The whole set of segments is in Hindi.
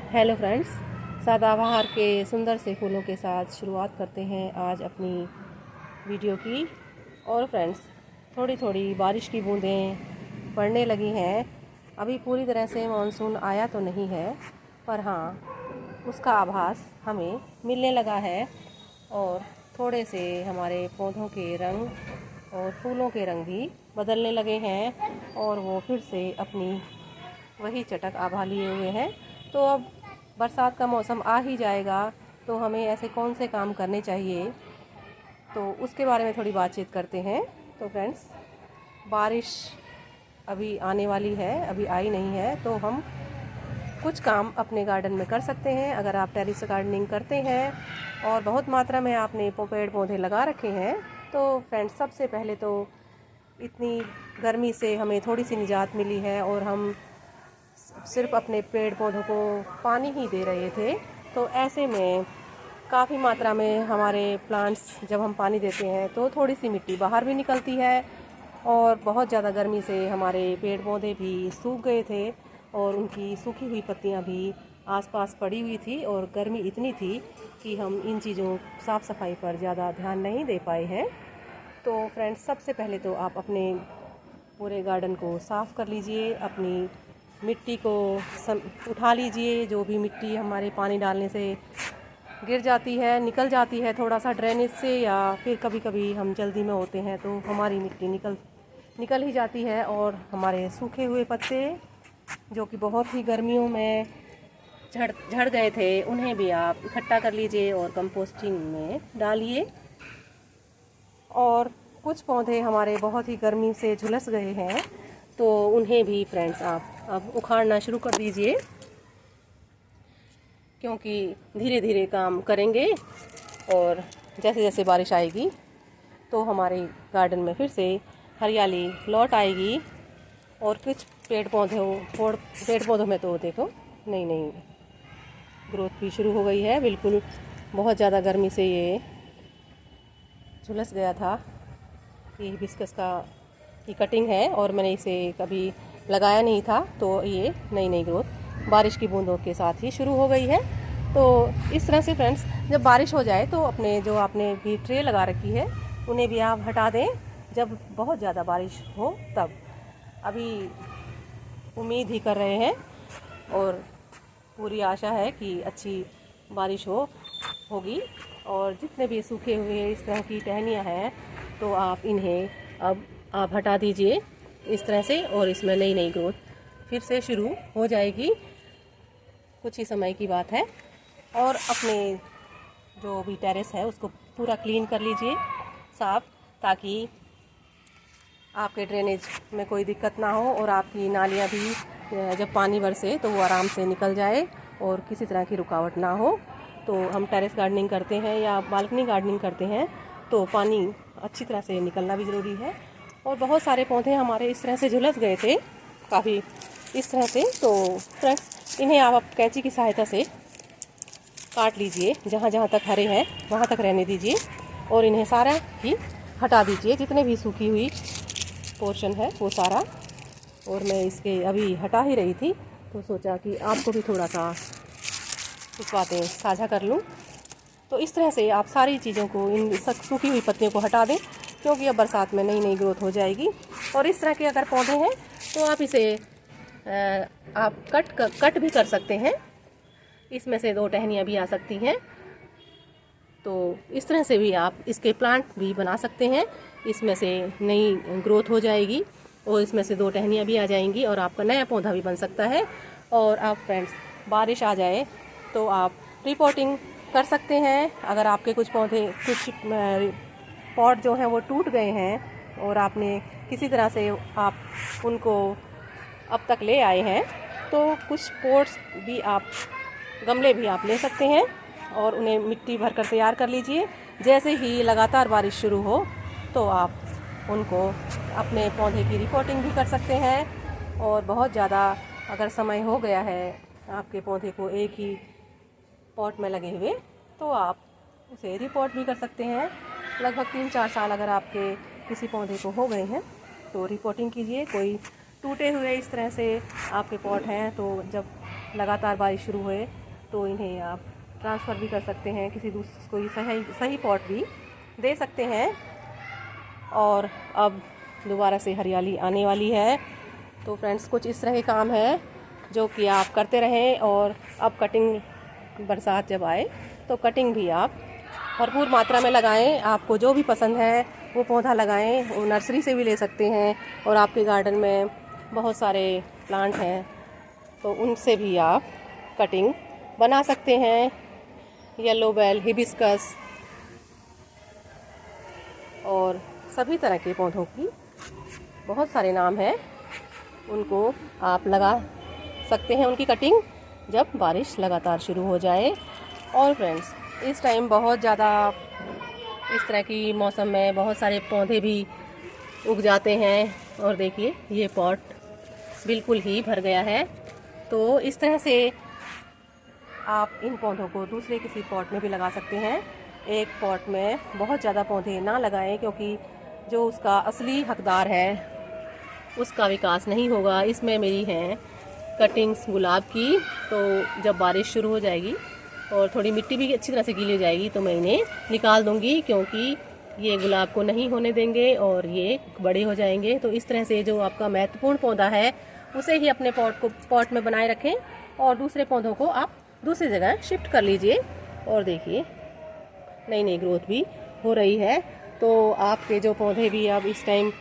हेलो फ्रेंड्स, सदाबहार के सुंदर से फूलों के साथ शुरुआत करते हैं आज अपनी वीडियो की। और फ्रेंड्स, थोड़ी थोड़ी बारिश की बूंदें पड़ने लगी हैं। अभी पूरी तरह से मानसून आया तो नहीं है, पर हाँ, उसका आभास हमें मिलने लगा है। और थोड़े से हमारे पौधों के रंग और फूलों के रंग भी बदलने लगे हैं और वो फिर से अपनी वही चटक आभा लिए हुए हैं। तो अब बरसात का मौसम आ ही जाएगा, तो हमें ऐसे कौन से काम करने चाहिए, तो उसके बारे में थोड़ी बातचीत करते हैं। तो फ्रेंड्स, बारिश अभी आने वाली है, अभी आई नहीं है, तो हम कुछ काम अपने गार्डन में कर सकते हैं। अगर आप टेरेस गार्डनिंग करते हैं और बहुत मात्रा में आपने पेड़ पौधे लगा रखे हैं, तो फ्रेंड्स, सबसे पहले तो इतनी गर्मी से हमें थोड़ी सी निजात मिली है और हम सिर्फ अपने पेड़ पौधों को पानी ही दे रहे थे। तो ऐसे में काफ़ी मात्रा में हमारे प्लांट्स, जब हम पानी देते हैं तो थोड़ी सी मिट्टी बाहर भी निकलती है। और बहुत ज़्यादा गर्मी से हमारे पेड़ पौधे भी सूख गए थे और उनकी सूखी हुई पत्तियां भी आसपास पड़ी हुई थी और गर्मी इतनी थी कि हम इन चीज़ों साफ़ सफाई पर ज़्यादा ध्यान नहीं दे पाए हैं। तो फ्रेंड्स, सबसे पहले तो आप अपने पूरे गार्डन को साफ़ कर लीजिए, अपनी मिट्टी को उठा लीजिए। जो भी मिट्टी हमारे पानी डालने से गिर जाती है, निकल जाती है थोड़ा सा ड्रेनेज से, या फिर कभी कभी हम जल्दी में होते हैं तो हमारी मिट्टी निकल ही जाती है। और हमारे सूखे हुए पत्ते जो कि बहुत ही गर्मियों में झड़ गए थे, उन्हें भी आप इकट्ठा कर लीजिए और कंपोस्टिंग में डालिए। और कुछ पौधे हमारे बहुत ही गर्मी से झुलस गए हैं, तो उन्हें भी फ्रेंड्स आप अब उखाड़ना शुरू कर दीजिए, क्योंकि धीरे धीरे काम करेंगे और जैसे जैसे बारिश आएगी तो हमारे गार्डन में फिर से हरियाली लौट आएगी। और कुछ पेड़ पौधों में तो देखो नई नई ग्रोथ भी शुरू हो गई है। बिल्कुल बहुत ज़्यादा गर्मी से ये झुलस गया था। ये हिबिस्कस की कटिंग है और मैंने इसे कभी लगाया नहीं था, तो ये नई ग्रोथ बारिश की बूंदों के साथ ही शुरू हो गई है। तो इस तरह से फ्रेंड्स, जब बारिश हो जाए तो अपने जो आपने भी ट्रे लगा रखी है उन्हें भी आप हटा दें जब बहुत ज़्यादा बारिश हो तब। अभी उम्मीद ही कर रहे हैं और पूरी आशा है कि अच्छी बारिश होगी। और जितने भी सूखे हुए इस तरह की टहनियाँ हैं, तो आप इन्हें अब आप हटा दीजिए इस तरह से, और इसमें नई ग्रोथ फिर से शुरू हो जाएगी। कुछ ही समय की बात है। और अपने जो भी टेरेस है उसको पूरा क्लीन कर लीजिए, साफ, ताकि आपके ड्रेनेज में कोई दिक्कत ना हो और आपकी नालियाँ भी जब पानी बरसे तो वो आराम से निकल जाए और किसी तरह की रुकावट ना हो। तो हम टेरेस गार्डनिंग करते हैं या बालकनी गार्डनिंग करते हैं, तो पानी अच्छी तरह से निकलना भी ज़रूरी है। और बहुत सारे पौधे हमारे इस तरह से झुलस गए थे, काफ़ी इस तरह से। तो फ्रेंड्स, इन्हें आप कैंची की सहायता से काट लीजिए, जहाँ जहाँ तक हरे हैं वहाँ तक रहने दीजिए और इन्हें सारा ही हटा दीजिए, जितने भी सूखी हुई पोर्शन है वो सारा। और मैं इसके अभी हटा ही रही थी, तो सोचा कि आपको भी थोड़ा सा कुछ बातें साझा कर लूँ। तो इस तरह से आप सारी चीज़ों को, इन सूखी हुई पत्तियों को हटा दें, क्योंकि अब बरसात में नई ग्रोथ हो जाएगी। और इस तरह के अगर पौधे हैं तो आप इसे आप कट भी कर सकते हैं, इसमें से 2 टहनियाँ भी आ सकती हैं। तो इस तरह से भी आप इसके प्लांट भी बना सकते हैं, इसमें से नई ग्रोथ हो जाएगी और इसमें से 2 टहनियाँ भी आ जाएंगी और आपका नया पौधा भी बन सकता है। और आप फ्रेंड्स, बारिश आ जाए तो आप रिपोर्टिंग कर सकते हैं। अगर आपके कुछ पॉट जो हैं वो टूट गए हैं और आपने किसी तरह से आप उनको अब तक ले आए हैं, तो कुछ पॉट्स भी गमले भी आप ले सकते हैं और उन्हें मिट्टी भरकर तैयार कर लीजिए। जैसे ही लगातार बारिश शुरू हो तो आप उनको अपने पौधे की रिपोर्टिंग भी कर सकते हैं। और बहुत ज़्यादा अगर समय हो गया है आपके पौधे को एक ही पॉट में लगे हुए, तो आप उसे रिपोर्ट भी कर सकते हैं। लगभग 3-4 साल अगर आपके किसी पौधे को हो गए हैं तो रिपोर्टिंग कीजिए। कोई टूटे हुए इस तरह से आपके पॉट हैं, तो जब लगातार बारिश शुरू हुए तो इन्हें आप ट्रांसफ़र भी कर सकते हैं, किसी दूसरे कोई सही पॉट भी दे सकते हैं। और अब दोबारा से हरियाली आने वाली है। तो फ्रेंड्स, कुछ इस तरह के काम है जो कि आप करते रहें। और अब कटिंग, बरसात जब आए तो कटिंग भी आप भरपूर मात्रा में लगाएं। आपको जो भी पसंद है वो पौधा लगाएं, वो नर्सरी से भी ले सकते हैं। और आपके गार्डन में बहुत सारे प्लांट हैं तो उनसे भी आप कटिंग बना सकते हैं। येलो बेल, हिबिस्कस और सभी तरह के पौधों की बहुत सारे नाम हैं, उनको आप लगा सकते हैं उनकी कटिंग जब बारिश लगातार शुरू हो जाए। और फ्रेंड्स, इस टाइम बहुत ज़्यादा इस तरह की मौसम में बहुत सारे पौधे भी उग जाते हैं। और देखिए, ये पॉट बिल्कुल ही भर गया है। तो इस तरह से आप इन पौधों को दूसरे किसी पॉट में भी लगा सकते हैं। एक पॉट में बहुत ज़्यादा पौधे ना लगाएं, क्योंकि जो उसका असली हकदार है उसका विकास नहीं होगा। इसमें मेरी हैं कटिंग्स गुलाब की, तो जब बारिश शुरू हो जाएगी और थोड़ी मिट्टी भी अच्छी तरह से गीली हो जाएगी तो मैं इन्हें निकाल दूंगी, क्योंकि ये गुलाब को नहीं होने देंगे और ये बड़े हो जाएंगे। तो इस तरह से जो आपका महत्वपूर्ण पौधा है उसे ही अपने पॉट में बनाए रखें और दूसरे पौधों को आप दूसरी जगह शिफ्ट कर लीजिए। और देखिए, नई नई ग्रोथ भी हो रही है। तो आपके जो पौधे भी अब इस टाइम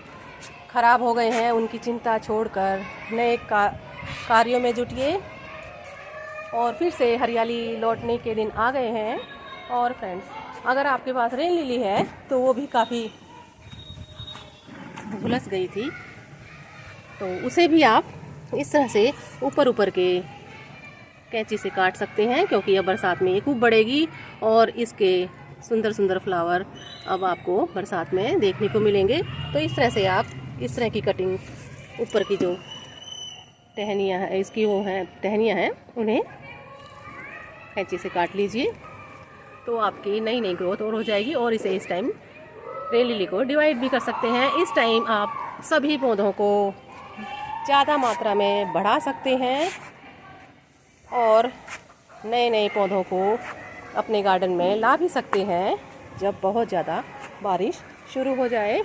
ख़राब हो गए हैं, उनकी चिंता छोड़कर नए कार्यों में जुटिए। और फिर से हरियाली लौटने के दिन आ गए हैं। और फ्रेंड्स, अगर आपके पास रेन लिली है तो वो भी काफ़ी झुलस गई थी, तो उसे भी आप इस तरह से ऊपर ऊपर के कैंची से काट सकते हैं, क्योंकि अब बरसात में ये खूब बढ़ेगी और इसके सुंदर सुंदर फ्लावर अब आपको बरसात में देखने को मिलेंगे। तो इस तरह से आप इस तरह की कटिंग, ऊपर की जो टहनियाँ हैं, इसकी वो हैं टहनियाँ हैं, उन्हें कैंची से काट लीजिए। तो आपकी नई नई ग्रोथ और हो जाएगी। और इसे इस टाइम रेन लिली को डिवाइड भी कर सकते हैं। इस टाइम आप सभी पौधों को ज़्यादा मात्रा में बढ़ा सकते हैं और नए नए पौधों को अपने गार्डन में ला भी सकते हैं जब बहुत ज़्यादा बारिश शुरू हो जाए।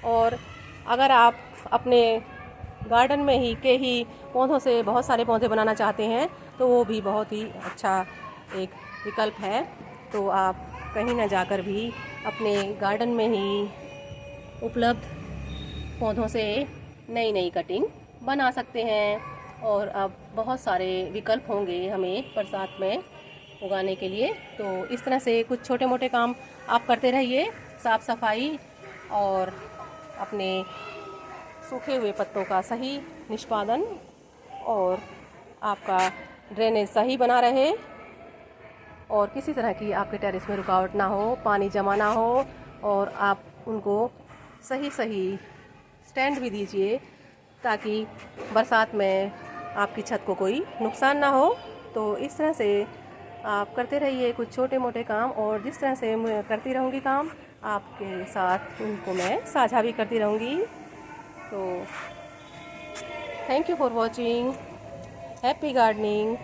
और अगर आप अपने गार्डन में ही पौधों से बहुत सारे पौधे बनाना चाहते हैं तो वो भी बहुत ही अच्छा एक विकल्प है। तो आप कहीं ना जाकर भी अपने गार्डन में ही उपलब्ध पौधों से नई नई कटिंग बना सकते हैं। और अब बहुत सारे विकल्प होंगे हमें बरसात में उगाने के लिए। तो इस तरह से कुछ छोटे मोटे काम आप करते रहिए, साफ़ सफाई और अपने सूखे हुए पत्तों का सही निष्पादन, और आपका ड्रेनेज सही बना रहे और किसी तरह की आपके टेरेस में रुकावट ना हो, पानी जमा ना हो, और आप उनको सही स्टैंड भी दीजिए ताकि बरसात में आपकी छत को कोई नुकसान ना हो। तो इस तरह से आप करते रहिए कुछ छोटे मोटे काम, और जिस तरह से मैं करती रहूँगी काम आपके साथ उनको मैं साझा भी करती रहूँगी। तो thank you for watching, happy gardening.